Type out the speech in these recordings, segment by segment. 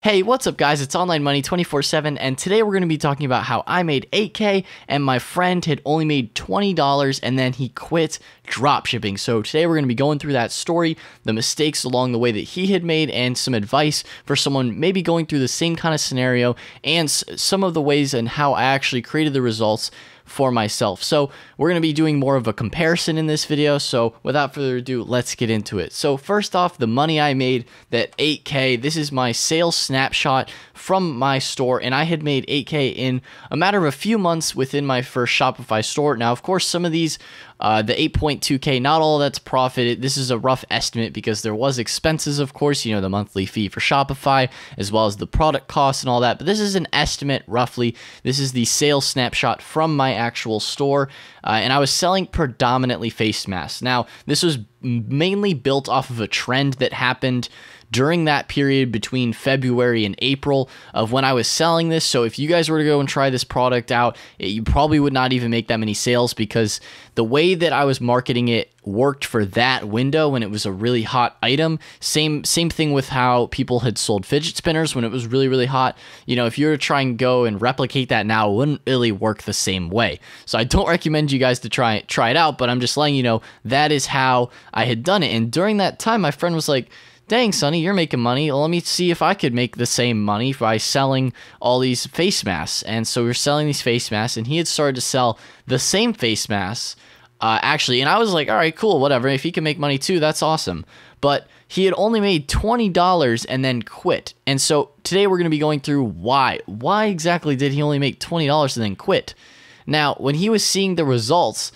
Hey, what's up guys? It's Online Money 24/7 and today we're going to be talking about how I made $8K and my friend had only made $20 and then he quit dropshipping. So today we're going to be going through that story, the mistakes along the way that he had made, and some advice for someone maybe going through the same kind of scenario, and some of the ways and how I actually created the results for myself. So we're going to be doing more of a comparison in this video. So without further ado, let's get into it. So first off, the money I made, that 8K, this is my sales snapshot from my store, and I had made 8K in a matter of a few months within my first Shopify store. Now, of course, some of these, the 8.2K, not all that's profit. This is a rough estimate because there was expenses, of course, you know, the monthly fee for Shopify, as well as the product costs and all that. But this is an estimate roughly. This is the sales snapshot from my actual store, and I was selling predominantly face masks. Now, this was mainly built off of a trend that happened during that period between February and April of when I was selling this. So if you guys were to go and try this product out, you probably would not even make that many sales because the way that I was marketing it worked for that window when it was a really hot item. Same thing with how people had sold fidget spinners when it was really, really hot. You know, if you were to try and go and replicate that now, it wouldn't really work the same way. So I don't recommend you guys to try it out, but I'm just letting you know that is how I had done it. And during that time, my friend was like, "Dang, Sonny, you're making money. Well, let me see if I could make the same money by selling all these face masks." And so we were selling these face masks, and he had started to sell the same face masks, actually. And I was like, all right, cool, whatever. If he can make money too, that's awesome. But he had only made $20 and then quit. And so today we're going to be going through why. Why exactly did he only make $20 and then quit? Now, when he was seeing the results,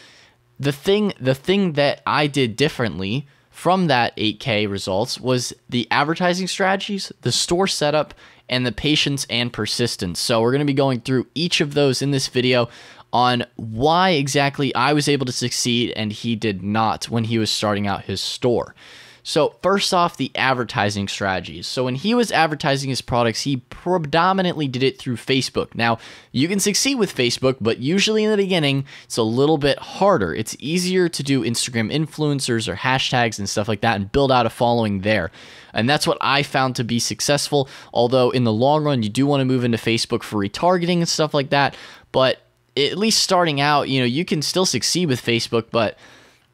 the thing that I did differently from that 8K results was the advertising strategies, the store setup, and the patience and persistence. So we're going to be going through each of those in this video on why exactly I was able to succeed and he did not when he was starting out his store. So first off, the advertising strategies. So when he was advertising his products, he predominantly did it through Facebook. Now, you can succeed with Facebook, but usually in the beginning, it's a little bit harder. It's easier to do Instagram influencers or hashtags and stuff like that and build out a following there. And that's what I found to be successful. Although in the long run, you do want to move into Facebook for retargeting and stuff like that. But at least starting out, you know, you can still succeed with Facebook, but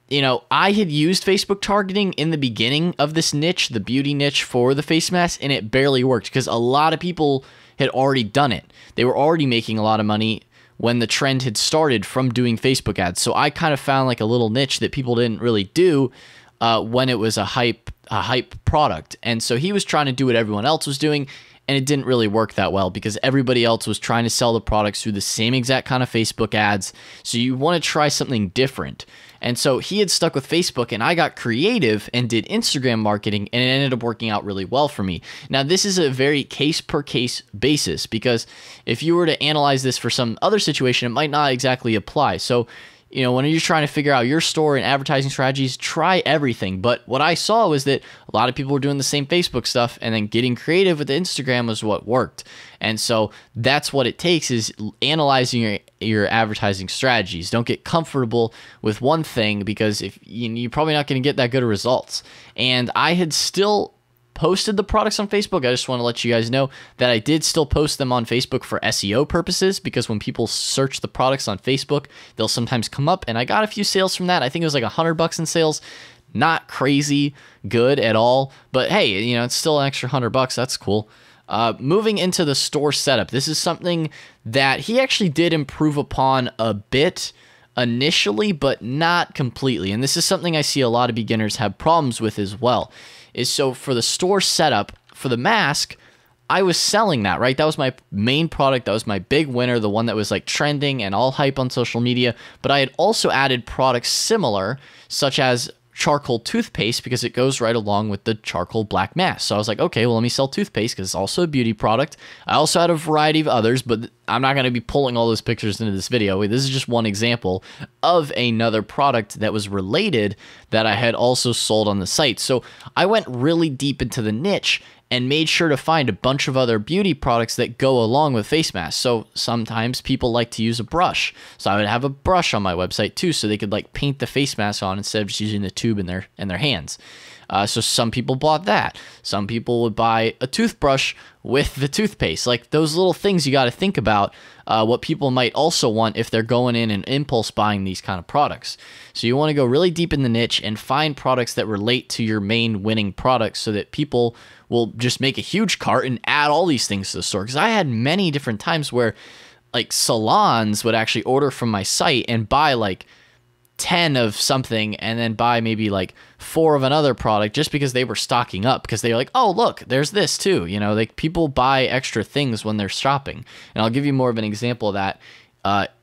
you know, I had used Facebook targeting in the beginning of this niche, the beauty niche for the face mask, and it barely worked because a lot of people had already done it. They were already making a lot of money when the trend had started from doing Facebook ads. So I kind of found like a little niche that people didn't really do when it was a hype product. And so he was trying to do what everyone else was doing, and it didn't really work that well because everybody else was trying to sell the products through the same exact kind of Facebook ads. So you want to try something different. And so he had stuck with Facebook, and I got creative and did Instagram marketing, and it ended up working out really well for me. Now, this is a very case-per-case basis because if you were to analyze this for some other situation, it might not exactly apply. So, you know, when you're trying to figure out your store and advertising strategies, try everything. But what I saw was that a lot of people were doing the same Facebook stuff, and then getting creative with Instagram was what worked. And so that's what it takes, is analyzing your advertising strategies. Don't get comfortable with one thing because if you're probably not going to get that good of results. And I had still posted the products on Facebook. I just want to let you guys know that I did still post them on Facebook for SEO purposes, because when people search the products on Facebook, they'll sometimes come up, and I got a few sales from that. I think it was like $100 in sales. Not crazy good at all, but hey, you know, it's still an extra $100. That's cool. Moving into the store setup, this is something that he actually did improve upon a bit initially, but not completely. And this is something I see a lot of beginners have problems with as well. Is so for the store setup, for the mask, I was selling that, right? That was my main product. That was my big winner, the one that was like trending and all hype on social media. But I had also added products similar, such as charcoal toothpaste, because it goes right along with the charcoal black mask. So I was like, okay, well, let me sell toothpaste because it's also a beauty product. I also had a variety of others, but I'm not going to be pulling all those pictures into this video. This is just one example of another product that was related that I had also sold on the site. So I went really deep into the niche and made sure to find a bunch of other beauty products that go along with face masks. So sometimes people like to use a brush. So I would have a brush on my website too, so they could like paint the face mask on instead of just using the tube in their hands. So some people bought that. Some people would buy a toothbrush with the toothpaste. Like those little things you got to think about what people might also want if they're going in and impulse buying these kind of products. So you want to go really deep in the niche and find products that relate to your main winning products so that people will just make a huge cart and add all these things to the store. Because I had many different times where like salons would actually order from my site and buy like 10 of something and then buy maybe like 4 of another product just because they were stocking up, because they're like, oh, look, there's this too. You know, like people buy extra things when they're shopping. And I'll give you more of an example of that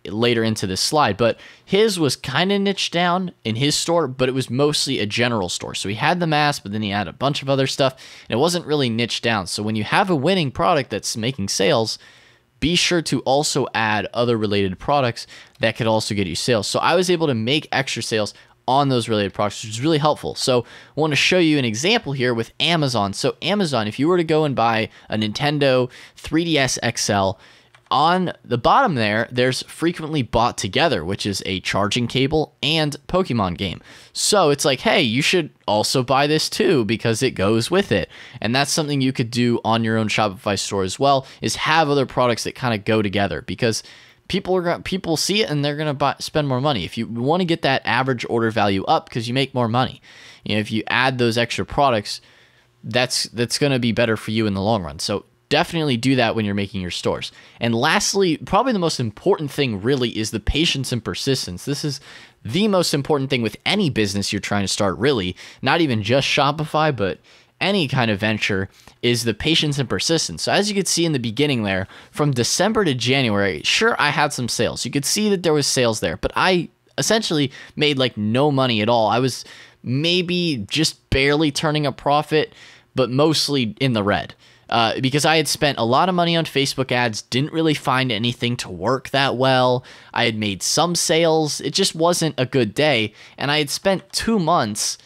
later into this slide. But his was kind of niched down in his store, but it was mostly a general store. So he had the mask, but then he had a bunch of other stuff, and it wasn't really niched down. So when you have a winning product that's making sales, be sure to also add other related products that could also get you sales. So I was able to make extra sales on those related products, which is really helpful. So I want to show you an example here with Amazon. So Amazon, if you were to go and buy a Nintendo 3DS XL, on the bottom there's frequently bought together, which is a charging cable and Pokemon game. So it's like, hey, you should also buy this too because it goes with it. And that's something you could do on your own Shopify store as well, is have other products that kind of go together, because people see it and they're going to spend more money. If you want to get that average order value up because you make more money, you know, if you add those extra products, that's going to be better for you in the long run. So definitely do that when you're making your stores. And lastly, probably the most important thing really is the patience and persistence. This is the most important thing with any business you're trying to start, really, not even just Shopify, but any kind of venture, is the patience and persistence. So as you could see in the beginning there, from December to January, sure, I had some sales. You could see that there was sales there, but I essentially made like no money at all. I was maybe just barely turning a profit, but mostly in the red. Because I had spent a lot of money on Facebook ads, didn't really find anything to work that well. I had made some sales. It just wasn't a good day. And I had spent 2 months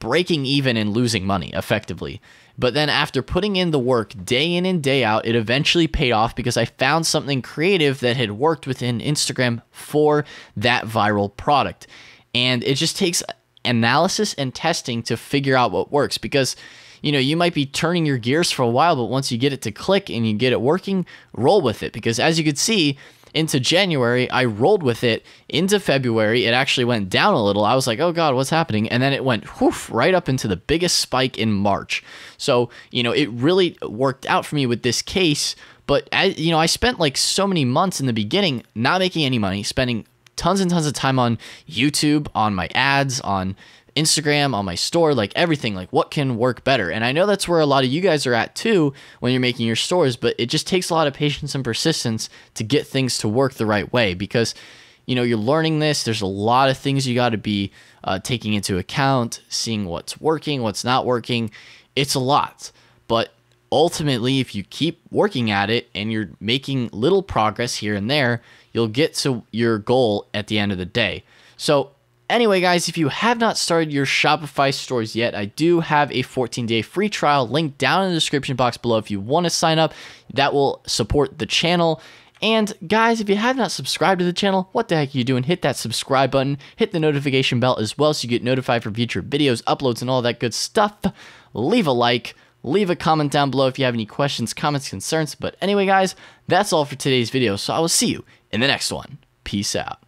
breaking even and losing money effectively. But then after putting in the work day in and day out, it eventually paid off because I found something creative that had worked within Instagram for that viral product. And it just takes analysis and testing to figure out what works, because you know, you might be turning your gears for a while, but once you get it to click and you get it working, roll with it. Because as you could see, into January, I rolled with it. Into February, it actually went down a little. I was like, oh God, what's happening? And then it went whoof, right up into the biggest spike in March. So, you know, it really worked out for me with this case. But, you know, I spent like so many months in the beginning not making any money, spending tons and tons of time on YouTube, on my ads, on Instagram, on my store, like everything, like what can work better. And I know that's where a lot of you guys are at too when you're making your stores, but it just takes a lot of patience and persistence to get things to work the right way, because, you know, you're learning this. There's a lot of things you got to be taking into account, seeing what's working, what's not working. It's a lot, but ultimately, if you keep working at it and you're making little progress here and there, you'll get to your goal at the end of the day. So anyway, guys, if you have not started your Shopify stores yet, I do have a 14-day free trial linked down in the description box below if you want to sign up. That will support the channel. And guys, if you have not subscribed to the channel, what the heck are you doing? Hit that subscribe button, hit the notification bell as well so you get notified for future videos, uploads, and all that good stuff. Leave a like, leave a comment down below if you have any questions, comments, concerns. But anyway, guys, that's all for today's video, so I will see you in the next one. Peace out.